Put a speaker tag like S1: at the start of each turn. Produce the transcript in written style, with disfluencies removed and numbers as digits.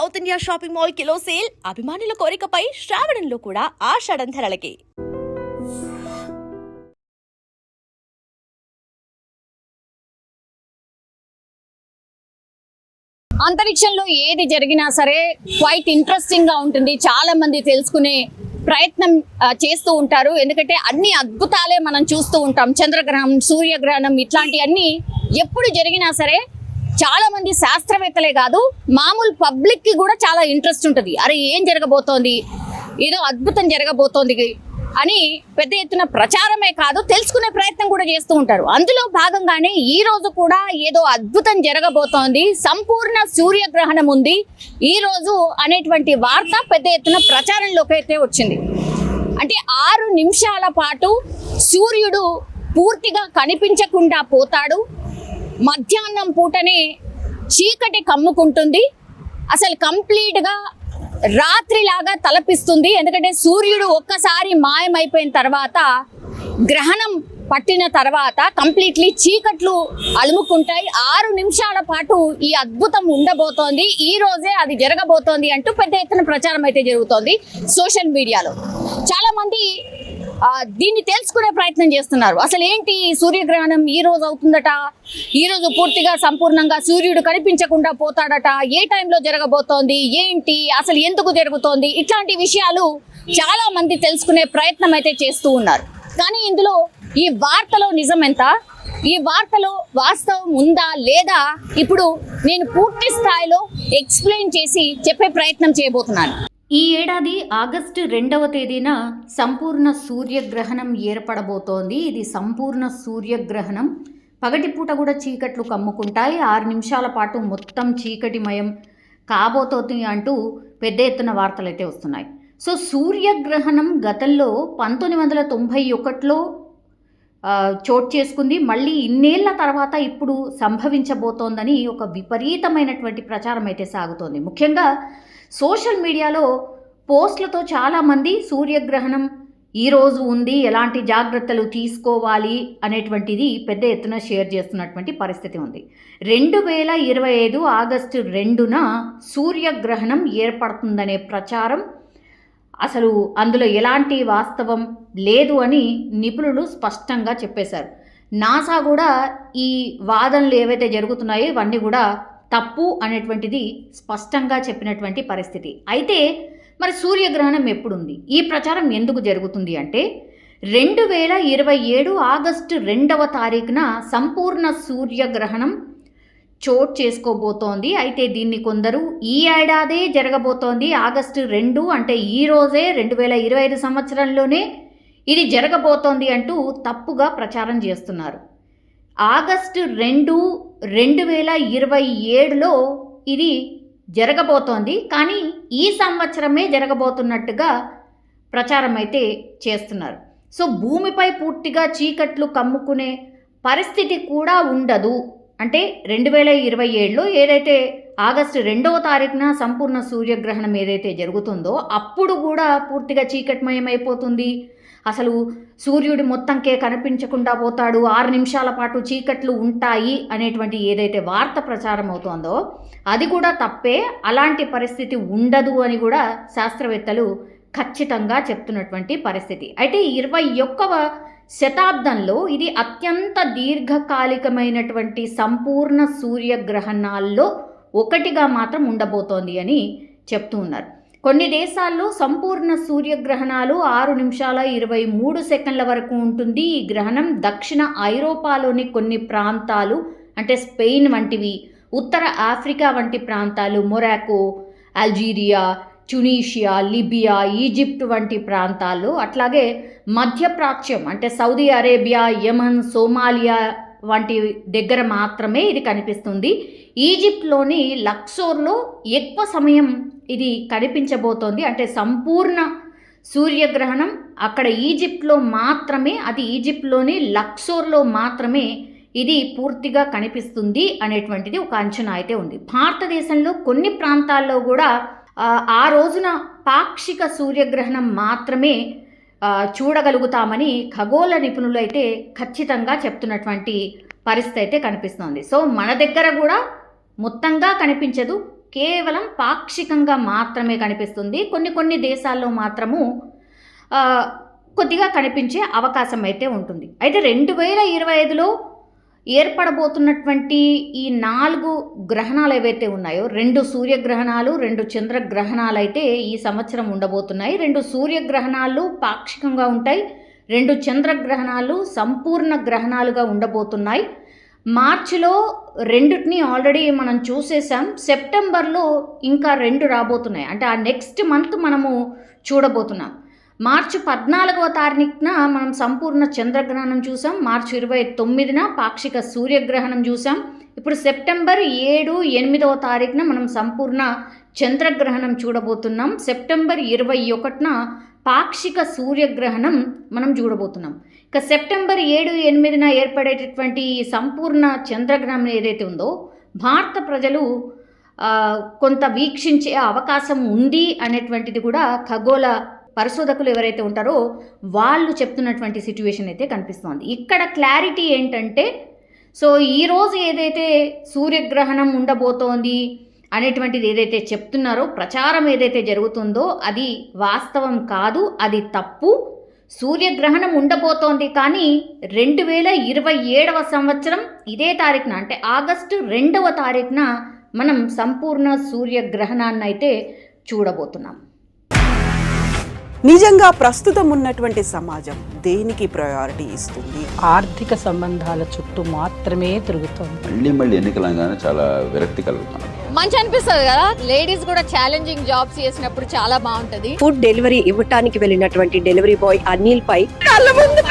S1: South India shopping mall kilo sale అభిమానుల కోరికపై శ్రావణంలో కూడా ఆషాఢం ధరలకి.
S2: అంతరిక్షంలో ఏది జరిగినా సరే క్వైట్ ఇంట్రెస్టింగ్ గా ఉంటుంది. చాలా మంది తెలుసుకునే ప్రయత్నం చేస్తూ ఉంటారు. ఎందుకంటే అన్ని అద్భుతాలే మనం చూస్తూ ఉంటాం. చంద్రగ్రహణం, సూర్యగ్రహణం ఇట్లాంటివన్నీ ఎప్పుడు జరిగినా సరే చాలా మంది శాస్త్రవేత్తలే కాదు, మామూలు పబ్లిక్ కి కూడా చాలా ఇంట్రెస్ట్ ఉంటుంది. అరే ఏం జరగబోతోంది, ఏదో అద్భుతం జరగబోతోంది అని పెద్ద ఎత్తున ప్రచారమే కాదు, తెలుసుకునే ప్రయత్నం కూడా చేస్తూ ఉంటారు. అందులో భాగంగానే ఈ రోజు కూడా ఏదో అద్భుతం జరగబోతోంది, సంపూర్ణ సూర్యగ్రహణం ఉంది ఈ రోజు అనేటువంటి వార్త పెద్ద ఎత్తున ప్రచారంలోకి అయితే వచ్చింది. అంటే 6 నిమిషాల పాటు సూర్యుడు పూర్తిగా కనిపించకుండా పోతాడు. మధ్యాహ్నం పూటనే చీకటి కమ్ముకుంటుంది. అసలు కంప్లీట్గా రాత్రిలాగా తలపిస్తుంది. ఎందుకంటే సూర్యుడు ఒక్కసారి మాయమైపోయిన తర్వాత, గ్రహణం పట్టిన తర్వాత కంప్లీట్లీ చీకట్లు అలుముకుంటాయి. 6 నిమిషాల పాటు ఈ అద్భుతం ఉండబోతోంది, ఈ రోజే అది జరగబోతోంది అంటూ పెద్ద ఎత్తున ప్రచారం అయితే జరుగుతోంది సోషల్ మీడియాలో. చాలా మంది దీన్ని తెలుసుకునే ప్రయత్నం చేస్తున్నారు. అసలు ఏంటి సూర్యగ్రహణం ఈ రోజు అవుతుందట, ఈ రోజు పూర్తిగా సంపూర్ణంగా సూర్యుడు కనిపించకుండా పోతాడట, ఏ టైంలో జరగబోతోంది, ఏంటి అసలు ఎందుకు జరుగుతోంది, ఇట్లాంటి విషయాలు చాలా మంది తెలుసుకునే ప్రయత్నం అయితే చేస్తూ ఉన్నారు. కానీ ఇందులో ఈ వార్తలో నిజం ఎంత, ఈ వార్తలో వాస్తవం ఉందా లేదా, ఇప్పుడు నేను పూర్తి స్థాయిలో ఎక్స్ప్లెయిన్ చేసి చెప్పే ప్రయత్నం చేయబోతున్నాను.
S3: ఈ ఏడాది ఆగస్టు 2వ తేదీన సంపూర్ణ సూర్యగ్రహణం ఏర్పడబోతోంది. ఇది సంపూర్ణ సూర్యగ్రహణం. పగటిపూట కూడా చీకట్లు కమ్ముకుంటాయి. 6 నిమిషాల పాటు మొత్తం చీకటిమయం కాబోతోంది అంటూ పెద్ద ఎత్తున వార్తలు అయితే వస్తున్నాయి. సో సూర్యగ్రహణం గతంలో 1991లో చోటు చేసుకుంది. మళ్ళీ ఇన్నేళ్ల తర్వాత ఇప్పుడు సంభవించబోతోందని ఒక విపరీతమైనటువంటి ప్రచారం అయితే సాగుతోంది. ముఖ్యంగా సోషల్ మీడియాలో పోస్టులతో చాలామంది సూర్యగ్రహణం ఈరోజు ఉంది, ఎలాంటి జాగ్రత్తలు తీసుకోవాలి అనేటువంటిది పెద్ద ఎత్తున షేర్ చేస్తున్నటువంటి పరిస్థితి ఉంది. 2025 ఆగస్టు 2న సూర్యగ్రహణం ఏర్పడుతుందనే ప్రచారం, అసలు అందులో ఎలాంటి వాస్తవం లేదు అని నిపుణులు స్పష్టంగా చెప్పేశారు. నాసా కూడా ఈ వాదనలు ఏవైతే జరుగుతున్నాయో ఇవన్నీ కూడా తప్పు అనేటువంటిది స్పష్టంగా చెప్పినటువంటి పరిస్థితి. అయితే మరి సూర్యగ్రహణం ఎప్పుడుంది, ఈ ప్రచారం ఎందుకు జరుగుతుంది అంటే 2027 ఆగస్టు 2వ తారీఖున సంపూర్ణ సూర్యగ్రహణం చోటు చేసుకోబోతోంది. అయితే దీన్ని కొందరు ఈ ఏడాదే జరగబోతోంది, ఆగస్టు 2 అంటే ఈ రోజే 2025 సంవత్సరంలోనే ఇది జరగబోతోంది అంటూ తప్పుగా ప్రచారం చేస్తున్నారు. ఆగస్టు 2, 2027లో ఇది జరగబోతోంది, కానీ ఈ సంవత్సరమే జరగబోతున్నట్టుగా ప్రచారం అయితే చేస్తున్నారు. సో భూమిపై పూర్తిగా చీకట్లు కమ్ముకునే పరిస్థితి కూడా ఉండదు. అంటే 2027లో ఏదైతే ఆగస్టు 2వ తారీఖున సంపూర్ణ సూర్యగ్రహణం ఏదైతే జరుగుతుందో అప్పుడు కూడా పూర్తిగా చీకటిమయమైపోతుంది. అసలు సూర్యుడు మొత్తంకే కనిపించకుండా పోతాడు, 6 నిమిషాల పాటు చీకట్లు ఉంటాయి అనేటువంటి ఏదైతే వార్త ప్రచారం అవుతోందో అది కూడా తప్పే. అలాంటి పరిస్థితి ఉండదు అని కూడా శాస్త్రవేత్తలు ఖచ్చితంగా చెప్తున్నటువంటి పరిస్థితి. అయితే 21వ శతాబ్దంలో ఇది అత్యంత దీర్ఘకాలికమైనటువంటి సంపూర్ణ సూర్యగ్రహణాల్లో ఒకటిగా మాత్రం ఉండబోతోంది అని చెప్తూ ఉన్నారు. కొన్ని దేశాల్లో సంపూర్ణ సూర్యగ్రహణాలు 6 నిమిషాల 23 సెకండ్ల వరకు ఉంటుంది. ఈ గ్రహణం దక్షిణ ఐరోపాలోని కొన్ని ప్రాంతాలు అంటే స్పెయిన్ వంటివి, ఉత్తర ఆఫ్రికా వంటి ప్రాంతాలు, Morocco, Algeria, Tunisia, Libya, Egypt వంటి ప్రాంతాల్లో, అట్లాగే మధ్యప్రాచ్యం అంటే సౌదీ అరేబియా, యమన్, సోమాలియా వంటి దగ్గర మాత్రమే ఇది కనిపిస్తుంది. ఈజిప్ట్లోని లక్సోర్లో ఎక్కువ సమయం ఇది కనిపించబోతోంది. అంటే సంపూర్ణ సూర్యగ్రహణం అక్కడ ఈజిప్ట్లో మాత్రమే, అది ఈజిప్ట్లోని లక్సోర్లో మాత్రమే ఇది పూర్తిగా కనిపిస్తుంది అనేటువంటిది ఒక అంచనా అయితే ఉంది. భారతదేశంలో కొన్ని ప్రాంతాల్లో కూడా ఆ రోజున పాక్షిక సూర్యగ్రహణం మాత్రమే చూడగలుగుతామని ఖగోళ నిపుణులు అయితే ఖచ్చితంగా చెప్తున్నటువంటి పరిస్థితి అయితే కనిపిస్తోంది. సో మన దగ్గర కూడా మొత్తంగా కనిపించదు, కేవలం పాక్షికంగా మాత్రమే కనిపిస్తుంది. కొన్ని దేశాల్లో మాత్రము కొద్దిగా కనిపించే అవకాశం అయితే ఉంటుంది. అయితే 2025లో ఏర్పడబోతున్నటువంటి ఈ 4 గ్రహణాలు ఏవైతే ఉన్నాయో, 2 సూర్యగ్రహణాలు, 2 చంద్రగ్రహణాలు అయితే ఈ సంవత్సరం ఉండబోతున్నాయి. 2 సూర్యగ్రహణాలు పాక్షికంగా ఉంటాయి, 2 చంద్రగ్రహణాలు సంపూర్ణ గ్రహణాలుగా ఉండబోతున్నాయి. మార్చిలో 2ని ఆల్రెడీ మనం చూసేసాం. సెప్టెంబర్లో ఇంకా 2 రాబోతున్నాయి. అంటే ఆ నెక్స్ట్ మంత్ మనము చూడబోతున్నాం. మార్చి 14వ తారీఖున మనం సంపూర్ణ చంద్రగ్రహణం చూసాం. మార్చి 29న పాక్షిక సూర్యగ్రహణం చూసాం. ఇప్పుడు సెప్టెంబర్ 7, 8వ తారీఖున మనం సంపూర్ణ చంద్రగ్రహణం చూడబోతున్నాం. సెప్టెంబర్ 21న పాక్షిక సూర్యగ్రహణం మనం చూడబోతున్నాం. ఇక సెప్టెంబర్ 7, 8న ఏర్పడేటటువంటి సంపూర్ణ చంద్రగ్రహణం ఏదైతే ఉందో భారత ప్రజలు కొంత వీక్షించే అవకాశం ఉంది అనేటువంటిది కూడా ఖగోళ పరిశోధకులు ఎవరైతే ఉంటారో వాళ్ళు చెప్తున్నటువంటి సిచ్యువేషన్ అయితే కనిపిస్తోంది. ఇక్కడ క్లారిటీ ఏంటంటే, సో ఈరోజు ఏదైతే సూర్యగ్రహణం ఉండబోతోంది అనేటువంటిది ఏదైతే చెప్తున్నారో, ప్రచారం ఏదైతే జరుగుతుందో అది వాస్తవం కాదు, అది తప్పు. సూర్యగ్రహణం ఉండబోతోంది, కానీ 2027వ సంవత్సరం ఇదే తారీఖున, అంటే ఆగస్టు 2వ తారీఖున మనం సంపూర్ణ సూర్యగ్రహణాన్ని అయితే చూడబోతున్నాం.
S4: నిజంగా ప్రస్తుతం ఉన్నటువంటి సమాజం దేనికి ప్రయారిటీ ఇస్తుంది?
S5: ఆర్థిక సంబంధాల చుట్టూ మాత్రమే తిరుగుతుంది.
S6: మళ్ళీ ఎన్నికలంగానే చాలా విరక్తి కలుగుతాను.
S2: మంచి అనిపిస్తుంది కదా, లేడీస్ కూడా ఛాలెంజింగ్ జాబ్స్ చేసినప్పుడు చాలా బాగుంటది.
S7: ఫుడ్ డెలివరీ ఇవ్వటానికి వెళ్ళినటువంటి డెలివరీ బాయ్ అనిల్ పై కళ్ళ ముందు